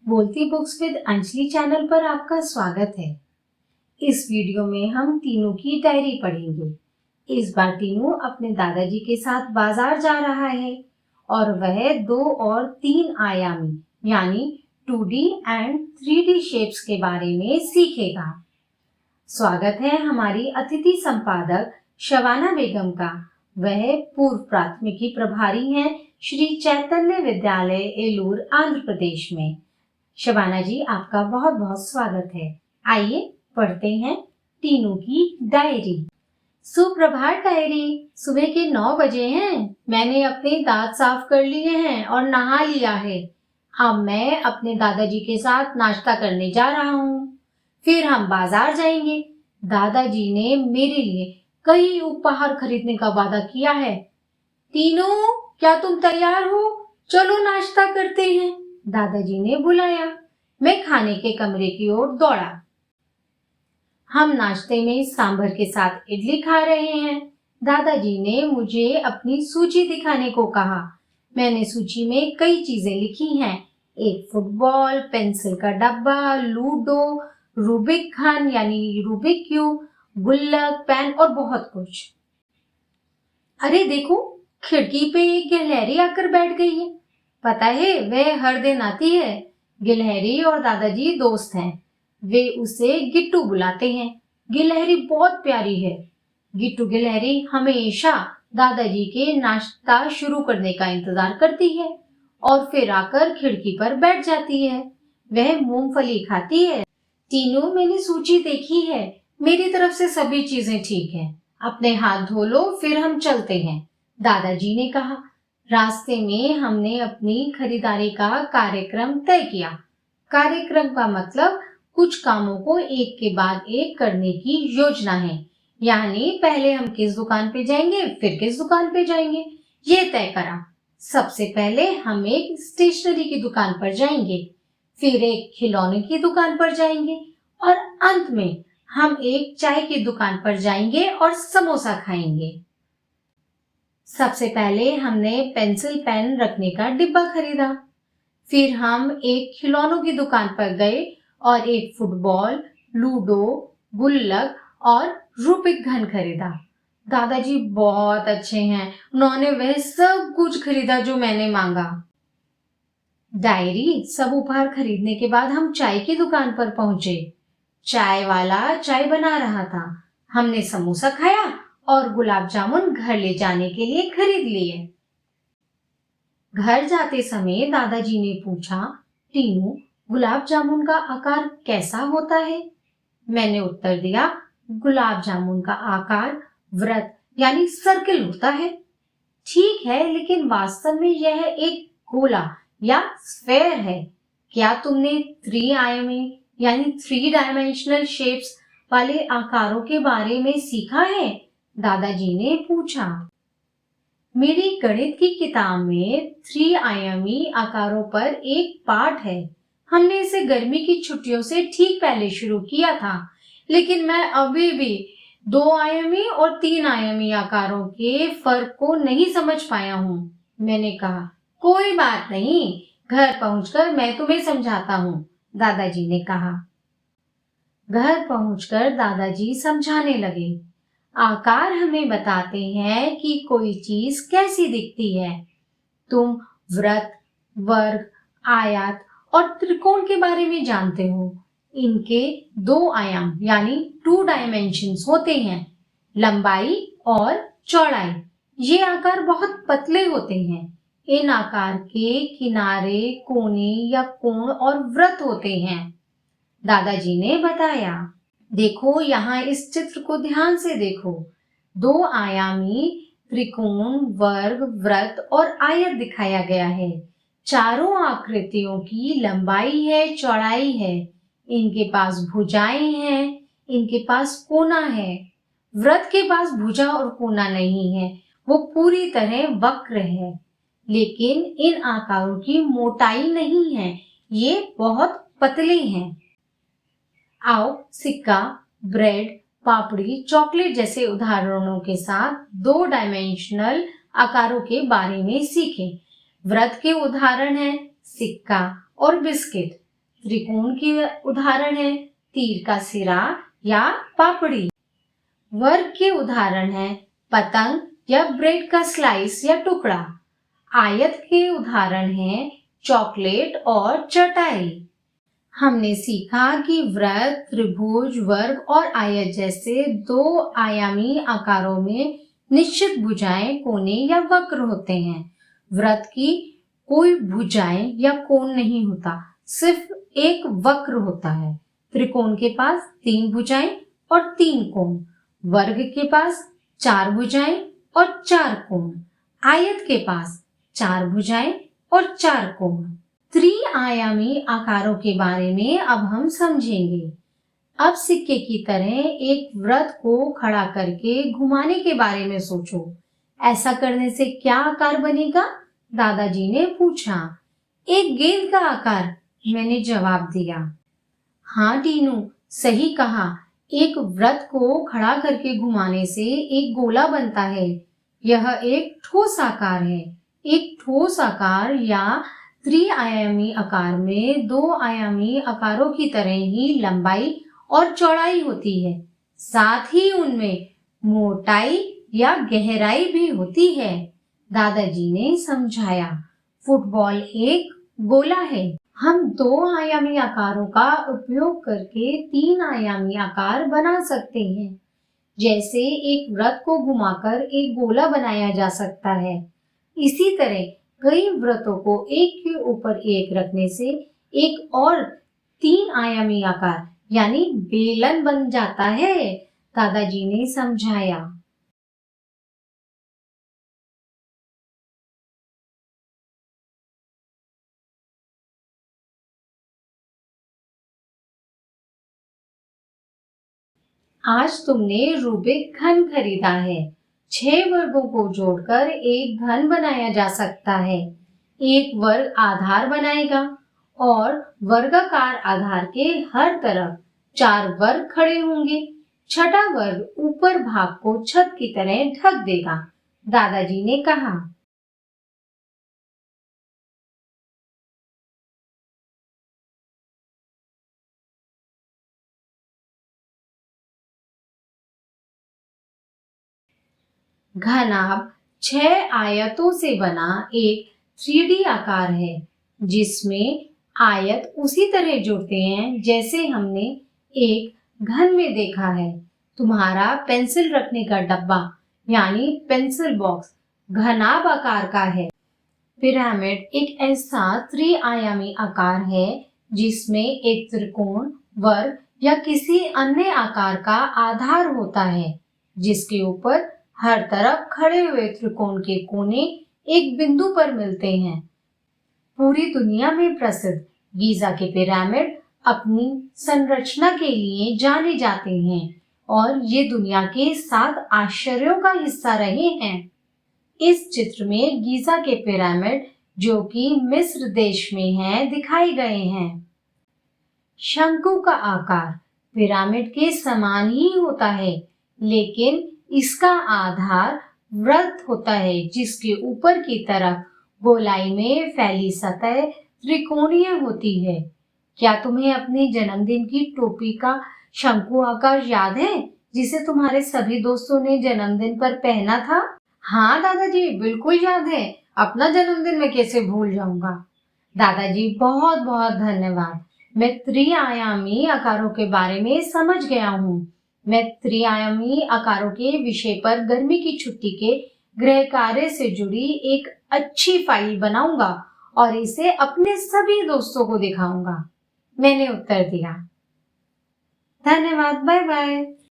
बोलती books with Anjali channel पर आपका स्वागत है। इस वीडियो में हम टीनू की डायरी पढ़ेंगे। इस बार टीनू अपने दादाजी के साथ बाजार जा रहा है और वह 2 और 3 आयामी यानी 2D एंड 3D शेप्स के बारे में सीखेगा। स्वागत है हमारी अतिथि संपादक शबाना बेगम का। वह पूर्व प्राथमिकी प्रभारी हैं श्री चैतन्य विद्यालय एलूर आंध्र प्रदेश में। शबाना जी, आपका बहुत बहुत स्वागत है। आइए पढ़ते हैं टीनू की डायरी। सुप्रभात डायरी। सुबह के 9 बजे हैं। मैंने अपने दांत साफ कर लिए हैं और नहा लिया है। अब मैं अपने दादाजी के साथ नाश्ता करने जा रहा हूँ। फिर हम बाजार जाएंगे। दादाजी ने मेरे लिए कई उपहार खरीदने का वादा किया है। टीनू, क्या तुम तैयार हो? चलो नाश्ता करते हैं, दादाजी ने बुलाया। मैं खाने के कमरे की ओर दौड़ा। हम नाश्ते में सांभर के साथ इडली खा रहे हैं। दादाजी ने मुझे अपनी सूची दिखाने को कहा। मैंने सूची में कई चीजें लिखी हैं। एक फुटबॉल, पेंसिल का डब्बा, लूडो, रूबिक खन यानी रूबिक क्यूब, गुल्लक, पेन और बहुत कुछ। अरे देखो, खिड़की पे एक गिलहरी आकर बैठ गई है। पता है, वह हर दिन आती है। गिलहरी और दादाजी दोस्त हैं। वे उसे गिट्टू बुलाते हैं। गिलहरी बहुत प्यारी है। गिट्टू गिलहरी हमेशा दादाजी के नाश्ता शुरू करने का इंतजार करती है और फिर आकर खिड़की पर बैठ जाती है। वह मूंगफली खाती है। टीनू, मैंने सूची देखी है। मेरी तरफ से सभी चीजें ठीक हैं। अपने हाथ धो लो, फिर हम चलते हैं, दादाजी ने कहा। रास्ते में हमने अपनी खरीदारी का कार्यक्रम तय किया। कार्यक्रम का मतलब कुछ कामों को एक के बाद एक करने की योजना है। यानी पहले हम किस दुकान पे जाएंगे, फिर किस दुकान पे जाएंगे, ये तय करा। सबसे पहले हम एक स्टेशनरी की दुकान पर जाएंगे, फिर एक खिलौने की दुकान पर जाएंगे और अंत में हम एक चाय की दुकान पर जाएंगे और समोसा खाएंगे। सबसे पहले हमने पेंसिल पेन रखने का डिब्बा खरीदा। फिर हम एक खिलौनों की दुकान पर गए और एक फुटबॉल, लूडो, गुल्लक और रूबिक घन खरीदा। दादाजी बहुत अच्छे हैं। उन्होंने वह सब कुछ खरीदा जो मैंने मांगा। डायरी। सब उपहार खरीदने के बाद हम चाय की दुकान पर पहुंचे। चाय वाला चाय बना रहा था। हमने समोसा खाया और गुलाब जामुन घर ले जाने के लिए खरीद लिए। घर जाते समय दादाजी ने पूछा, टीनू, गुलाब जामुन का आकार कैसा होता है? मैंने उत्तर दिया, गुलाब जामुन का आकार वृत्त यानी सर्किल होता है। ठीक है, लेकिन वास्तव में यह एक गोला या स्फेयर है। क्या तुमने 3 आयामी यानी 3 डायमेंशनल शेप्स वाले आकारों के बारे में सीखा है? दादाजी ने पूछा। मेरी गणित की किताब में 3 आयामी आकारों पर एक पाठ है। हमने इसे गर्मी की छुट्टियों से ठीक पहले शुरू किया था, लेकिन मैं अभी भी 2 आयामी और 3 आयामी आकारों के फर्क को नहीं समझ पाया हूँ। मैंने कहा, कोई बात नहीं, घर पहुंचकर मैं तुम्हें समझाता हूँ, दादाजी ने कहा। घर पहुंचकर दादाजी समझाने लगे। आकार हमें बताते हैं कि कोई चीज कैसी दिखती है। तुम वृत्त, वर्ग, आयत और त्रिकोण के बारे में जानते हो। इनके 2 आयाम यानी 2 डायमेंशंस होते हैं, लंबाई और चौड़ाई। ये आकार बहुत पतले होते हैं। इन आकार के किनारे, कोने या कोण और वृत्त होते हैं, दादाजी ने बताया। देखो, यहाँ इस चित्र को ध्यान से देखो। 2 आयामी त्रिकोण, वर्ग, वृत्त और आयत दिखाया गया है। चारों आकृतियों की लंबाई है, चौड़ाई है। इनके पास भुजाएं हैं, इनके पास कोना है। वृत्त के पास भुजा और कोना नहीं है, वो पूरी तरह वक्र है। लेकिन इन आकारों की मोटाई नहीं है, ये बहुत पतले हैं। आओ सिक्का, ब्रेड, पापड़ी, चॉकलेट जैसे उदाहरणों के साथ 2 डायमेंशनल आकारों के बारे में सीखें। वृत्त के उदाहरण हैं सिक्का और बिस्किट। त्रिकोण के उदाहरण है तीर का सिरा या पापड़ी। वर्ग के उदाहरण है पतंग या ब्रेड का स्लाइस या टुकड़ा। आयत के उदाहरण हैं चॉकलेट और चटाई। हमने सीखा कि वृत्त, त्रिभुज, वर्ग और आयत जैसे 2 आयामी आकारों में निश्चित भुजाएं, कोने या वक्र होते हैं। वृत्त की कोई भुजाएं या कोण नहीं होता, सिर्फ एक वक्र होता है। त्रिकोण के पास 3 भुजाएं और 3 कोण। वर्ग के पास 4 भुजाएं और 4 कोण। आयत के पास 4 भुजाएं और 4 कोण। त्रिआयामी आकारों के बारे में अब हम समझेंगे। अब सिक्के की तरह एक वृत्त को खड़ा करके घुमाने के बारे में सोचो। ऐसा करने से क्या आकार बनेगा? दादाजी ने पूछा। एक गेंद का आकार, मैंने जवाब दिया। हाँ टीनू, सही कहा। एक वृत्त को खड़ा करके घुमाने से एक गोला बनता है। यह एक ठोस आकार है। एक ठोस आकार या त्रिआयामी आकार में 2 आयामी आकारों की तरह ही लंबाई और चौड़ाई होती है। साथ ही उनमें मोटाई या गहराई भी होती है। दादाजी ने समझाया। फुटबॉल एक गोला है। हम 2 आयामी आकारों का उपयोग करके 3 आयामी आकार बना सकते हैं। जैसे एक वृत्त को घुमाकर एक गोला बनाया जा सकता है, इसी तरह कई वृत्तों को एक के ऊपर एक रखने से एक और 3 आयामी आकार यानी बेलन बन जाता है। दादाजी ने समझाया। आज तुमने रूबिक घन खरीदा है। 6 वर्गों को जोड़कर एक घन बनाया जा सकता है। एक वर्ग आधार बनाएगा और वर्गाकार आधार के हर तरफ 4 वर्ग खड़े होंगे। छठा वर्ग ऊपर भाग को छत की तरह ढक देगा। दादाजी ने कहा। घनाभ 6 आयतों से बना एक 3D आकार है, जिसमें आयत उसी तरह जुड़ते हैं जैसे हमने एक घन में देखा है। तुम्हारा पेंसिल रखने का डब्बा यानी पेंसिल बॉक्स घनाभ आकार का है। पिरामिड एक ऐसा त्रिआयामी आकार है जिसमें एक त्रिकोण, वर्ग या किसी अन्य आकार का आधार होता है, जिसके ऊपर हर तरफ खड़े हुए त्रिकोण के कोने एक बिंदु पर मिलते हैं। पूरी दुनिया में प्रसिद्ध गीजा के पिरामिड अपनी संरचना के लिए जाने जाते हैं और ये दुनिया के 7 आश्चर्यों का हिस्सा रहे हैं। इस चित्र में गीजा के पिरामिड, जो कि मिस्र देश में है, दिखाए गए हैं। शंकु का आकार पिरामिड के समान ही होता है, लेकिन इसका आधार वृत्त होता है, जिसके ऊपर की तरफ गोलाई में फैली सतह त्रिकोणीय होती है। क्या तुम्हें अपने जन्मदिन की टोपी का शंकु आकार याद है, जिसे तुम्हारे सभी दोस्तों ने जन्मदिन पर पहना था? हाँ दादाजी, बिल्कुल याद है। अपना जन्मदिन मैं कैसे भूल जाऊंगा। दादाजी बहुत बहुत धन्यवाद। मैं त्रिआयामी आकारों के बारे में समझ गया हूँ। मैं त्रिआयामी आकारों के विषय पर गर्मी की छुट्टी के गृह कार्य से जुड़ी एक अच्छी फाइल बनाऊंगा और इसे अपने सभी दोस्तों को दिखाऊंगा। मैंने उत्तर दिया। धन्यवाद। Bye bye.